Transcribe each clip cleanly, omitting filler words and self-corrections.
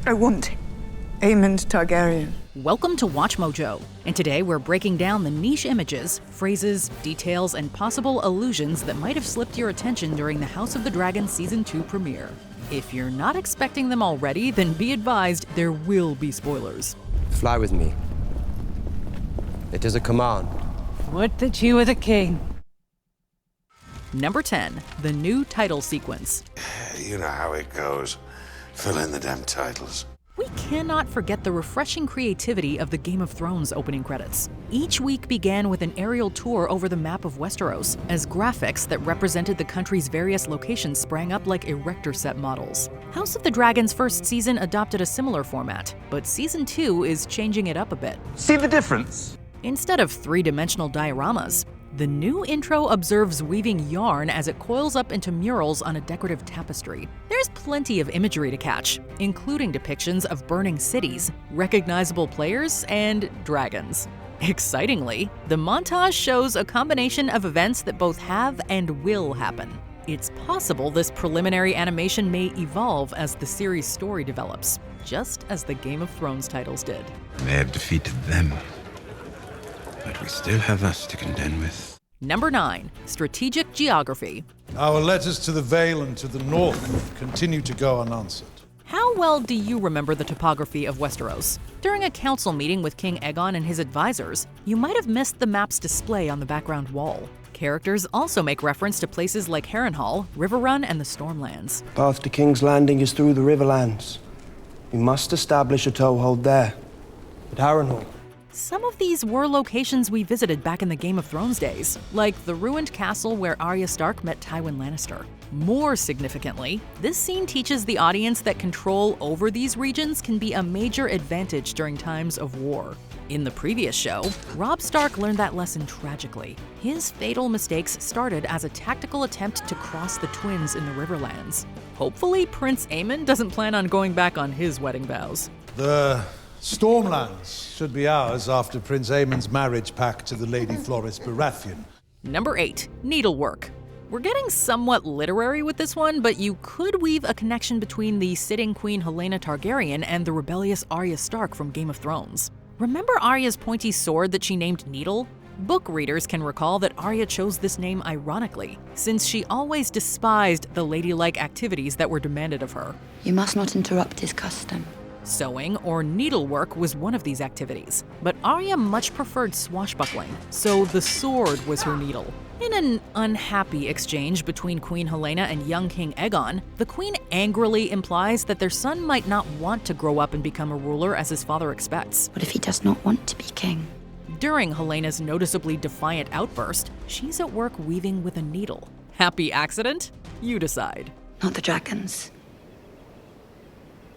I want Aemond Targaryen. Welcome to WatchMojo, and today we're breaking down the niche images, phrases, details, and possible allusions that might have slipped your attention during the House of the Dragon Season 2 premiere. If you're not expecting them already, then be advised there will be spoilers. Fly with me. It is a command. Would that you were the king. Number 10, the new title sequence. You know how it goes. Fill in the damn titles. We cannot forget the refreshing creativity of the Game of Thrones opening credits. Each week began with an aerial tour over the map of Westeros, as graphics that represented the country's various locations sprang up like erector set models. House of the Dragon's first season adopted a similar format, but Season 2 is changing it up a bit. See the difference? Instead of three-dimensional dioramas, the new intro observes weaving yarn as it coils up into murals on a decorative tapestry. There's plenty of imagery to catch, including depictions of burning cities, recognizable players, and dragons. Excitingly, the montage shows a combination of events that both have and will happen. It's possible this preliminary animation may evolve as the series' story develops, just as the Game of Thrones titles did. They have defeated them, but we still have us to contend with. Number 9, strategic geography. Our letters to the Vale and to the north continue to go unanswered. How well do you remember the topography of Westeros? During a council meeting with King Aegon and his advisors, you might have missed the map's display on the background wall. Characters also make reference to places like Harrenhal, Riverrun, and the Stormlands. Path to King's Landing is through the Riverlands. We must establish a toehold there, at Harrenhal. Some of these were locations we visited back in the Game of Thrones days, like the ruined castle where Arya Stark met Tywin Lannister. More significantly, this scene teaches the audience that control over these regions can be a major advantage during times of war. In the previous show, Robb Stark learned that lesson tragically. His fatal mistakes started as a tactical attempt to cross the twins in the Riverlands. Hopefully, Prince Aemon doesn't plan on going back on his wedding vows. The Stormlands should be ours after Prince Aemon's marriage pact to the Lady Floris Baratheon. Number 8, needlework. We're getting somewhat literary with this one, but you could weave a connection between the sitting Queen Helaena Targaryen and the rebellious Arya Stark from Game of Thrones. Remember Arya's pointy sword that she named Needle? Book readers can recall that Arya chose this name ironically, since she always despised the ladylike activities that were demanded of her. You must not interrupt his custom. Sewing or needlework was one of these activities, but Arya much preferred swashbuckling, so the sword was her needle. In an unhappy exchange between Queen Helaena and young King Aegon, the queen angrily implies that their son might not want to grow up and become a ruler as his father expects. What if he does not want to be king? During Helena's noticeably defiant outburst, she's at work weaving with a needle. Happy accident? You decide. Not the dragons.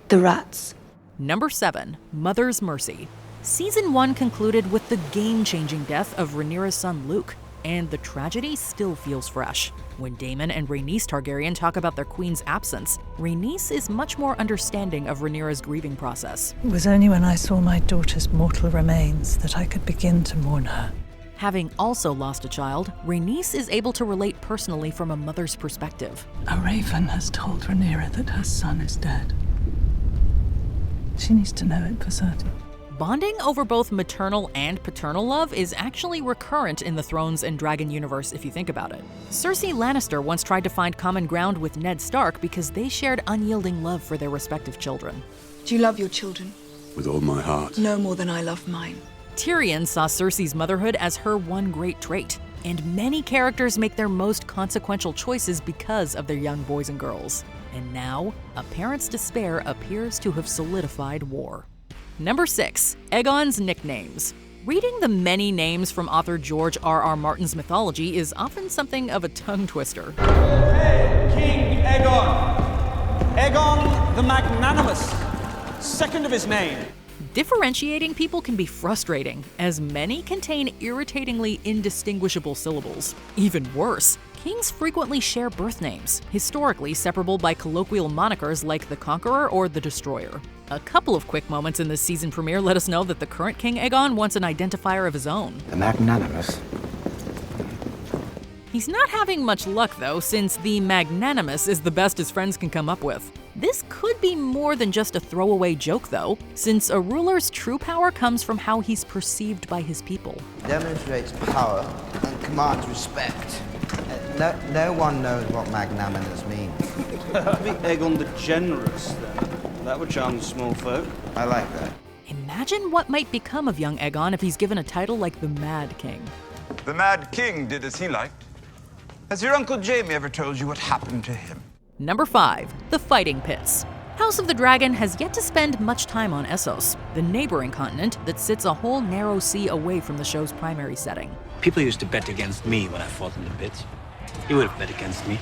The rats. Number 7, Mother's Mercy. Season 1 concluded with the game-changing death of Rhaenyra's son Luke, and the tragedy still feels fresh. When Daemon and Rhaenys Targaryen talk about their queen's absence, Rhaenys is much more understanding of Rhaenyra's grieving process. It was only when I saw my daughter's mortal remains that I could begin to mourn her. Having also lost a child, Rhaenys is able to relate personally from a mother's perspective. A raven has told Rhaenyra that her son is dead. She needs to know it for certain. Bonding over both maternal and paternal love is actually recurrent in the Thrones and Dragon universe if you think about it. Cersei Lannister once tried to find common ground with Ned Stark because they shared unyielding love for their respective children. Do you love your children? With all my heart. No more than I love mine. Tyrion saw Cersei's motherhood as her one great trait, and many characters make their most consequential choices because of their young boys and girls. And now, a parent's despair appears to have solidified war. Number 6, Aegon's nicknames. Reading the many names from author George R.R. Martin's mythology is often something of a tongue twister. Hey, King Aegon! Aegon the Magnanimous, second of his name. Differentiating people can be frustrating, as many contain irritatingly indistinguishable syllables. Even worse, kings frequently share birth names, historically separable by colloquial monikers like the Conqueror or the Destroyer. A couple of quick moments in this season premiere let us know that the current King Aegon wants an identifier of his own. The Magnanimous. He's not having much luck though, since the Magnanimous is the best his friends can come up with. This could be more than just a throwaway joke, though, since a ruler's true power comes from how he's perceived by his people. Demonstrates power and commands respect. No one knows what magnanimous means. Maybe Aegon the Generous, then. That would charm the small folk. I like that. Imagine what might become of young Aegon if he's given a title like the Mad King. The Mad King did as he liked. Has your Uncle Jamie ever told you what happened to him? Number 5. The Fighting Pits. House of the Dragon has yet to spend much time on Essos, the neighboring continent that sits a whole narrow sea away from the show's primary setting. People used to bet against me when I fought in the pits. You would have bet against me.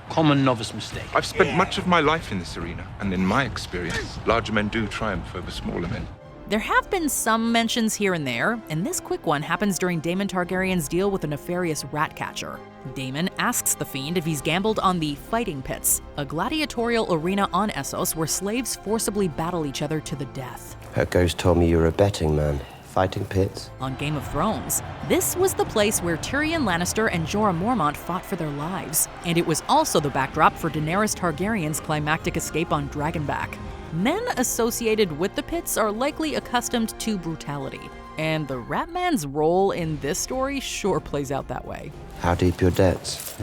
Common novice mistake. I've spent much of my life in this arena, and in my experience, larger men do triumph over smaller men. There have been some mentions here and there, and this quick one happens during Daemon Targaryen's deal with a nefarious rat catcher. Daemon asks the Fiend if he's gambled on the Fighting Pits, a gladiatorial arena on Essos where slaves forcibly battle each other to the death. Her ghost told me you're a betting man. Fighting pits? On Game of Thrones, this was the place where Tyrion Lannister and Jorah Mormont fought for their lives, and it was also the backdrop for Daenerys Targaryen's climactic escape on Dragonback. Men associated with the pits are likely accustomed to brutality, and the Ratman's role in this story sure plays out that way. How deep your debts?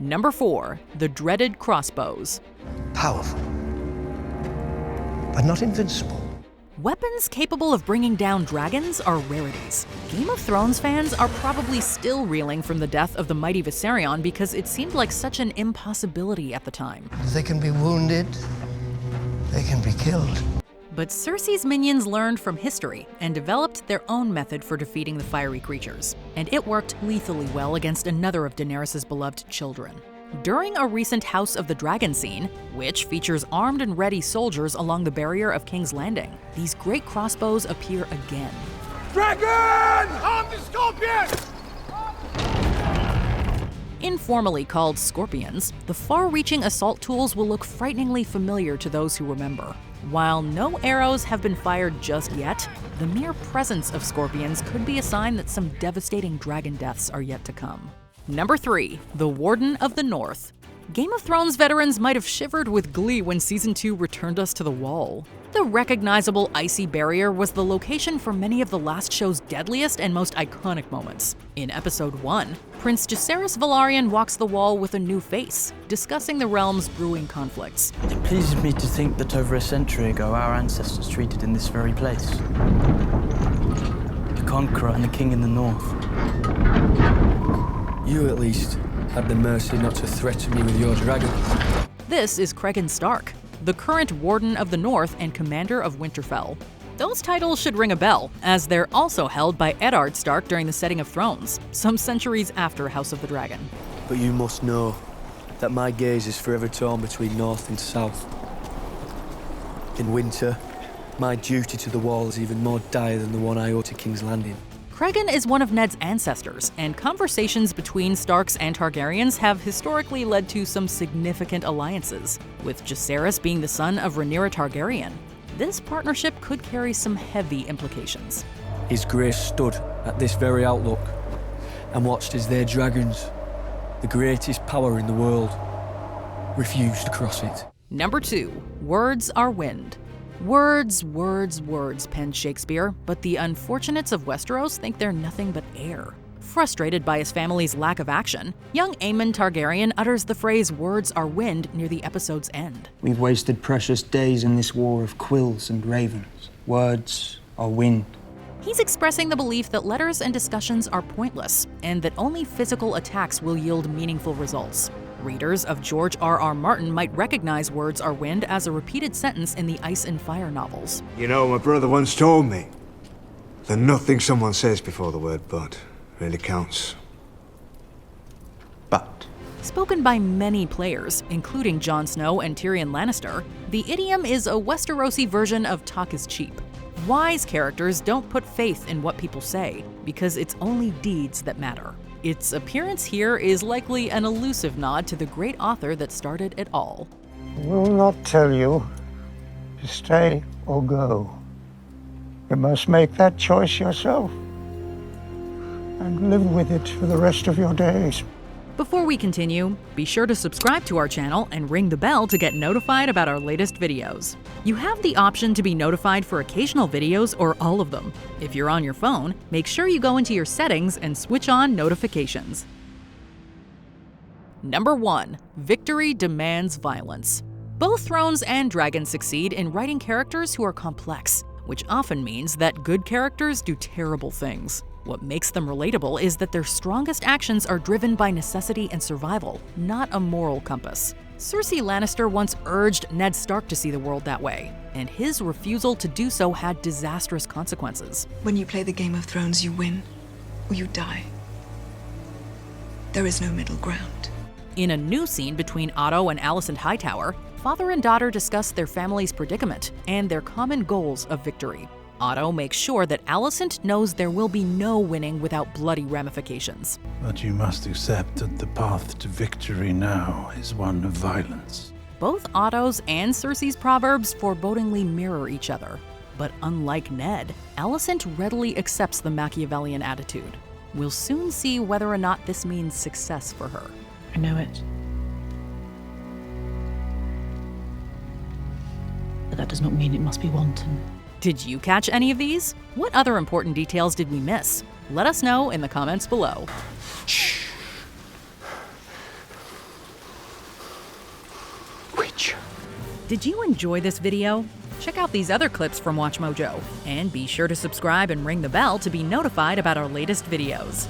Number 4. The Dreaded Crossbows. Powerful, but not invincible. Weapons capable of bringing down dragons are rarities. Game of Thrones fans are probably still reeling from the death of the mighty Viserion because it seemed like such an impossibility at the time. They can be wounded, they can be killed. But Cersei's minions learned from history and developed their own method for defeating the fiery creatures, and it worked lethally well against another of Daenerys' beloved children. During a recent House of the Dragon scene, which features armed and ready soldiers along the barrier of King's Landing, these great crossbows appear again. Dragon! Arm the scorpion! Informally called scorpions, the far-reaching assault tools will look frighteningly familiar to those who remember. While no arrows have been fired just yet, the mere presence of scorpions could be a sign that some devastating dragon deaths are yet to come. Number 3. The Warden of the North. Game of Thrones veterans might have shivered with glee when Season 2 returned us to the Wall. The recognizable icy barrier was the location for many of the last show's deadliest and most iconic moments. In Episode 1, Prince Jacaerys Velaryon walks the wall with a new face, discussing the realm's brewing conflicts. It pleases me to think that over a century ago our ancestors treated in this very place. The Conqueror and the King in the North. You, at least, had the mercy not to threaten me with your dragon. This is Cregan Stark, the current Warden of the North and Commander of Winterfell. Those titles should ring a bell, as they're also held by Eddard Stark during the setting of Thrones, some centuries after House of the Dragon. But you must know that my gaze is forever torn between north and south. In winter, my duty to the wall is even more dire than the one I owe to King's Landing. Cregan is one of Ned's ancestors, and conversations between Starks and Targaryens have historically led to some significant alliances, with Jacaerys being the son of Rhaenyra Targaryen. This partnership could carry some heavy implications. His Grace stood at this very outlook and watched as their dragons, the greatest power in the world, refused to cross it. Number 2. Words are wind. Words, words, words, penned Shakespeare, but the unfortunates of Westeros think they're nothing but air. Frustrated by his family's lack of action, young Aemon Targaryen utters the phrase "words are wind" near the episode's end. We've wasted precious days in this war of quills and ravens. Words are wind. He's expressing the belief that letters and discussions are pointless, and that only physical attacks will yield meaningful results. Readers of George R.R. Martin might recognize "words are wind" as a repeated sentence in the Ice and Fire novels. You know, my brother once told me that nothing someone says before the word "but" really counts. But. Spoken by many players, including Jon Snow and Tyrion Lannister, the idiom is a Westerosi version of talk is cheap. Wise characters don't put faith in what people say, because it's only deeds that matter. Its appearance here is likely an elusive nod to the great author that started it all. I will not tell you to stay or go. You must make that choice yourself and live with it for the rest of your days. Before we continue, be sure to subscribe to our channel and ring the bell to get notified about our latest videos. You have the option to be notified for occasional videos or all of them. If you're on your phone, make sure you go into your settings and switch on notifications. Number 1. Victory demands violence. Both Thrones and Dragons succeed in writing characters who are complex, which often means that good characters do terrible things. What makes them relatable is that their strongest actions are driven by necessity and survival, not a moral compass. Cersei Lannister once urged Ned Stark to see the world that way, and his refusal to do so had disastrous consequences. When you play the Game of Thrones, you win or you die. There is no middle ground. In a new scene between Otto and Alicent Hightower, father and daughter discuss their family's predicament and their common goals of victory. Otto makes sure that Alicent knows there will be no winning without bloody ramifications. But you must accept that the path to victory now is one of violence. Both Otto's and Cersei's proverbs forebodingly mirror each other. But unlike Ned, Alicent readily accepts the Machiavellian attitude. We'll soon see whether or not this means success for her. I know it. But that does not mean it must be wanton. Did you catch any of these? What other important details did we miss? Let us know in the comments below. Shh. Witch. Did you enjoy this video? Check out these other clips from WatchMojo, and be sure to subscribe and ring the bell to be notified about our latest videos.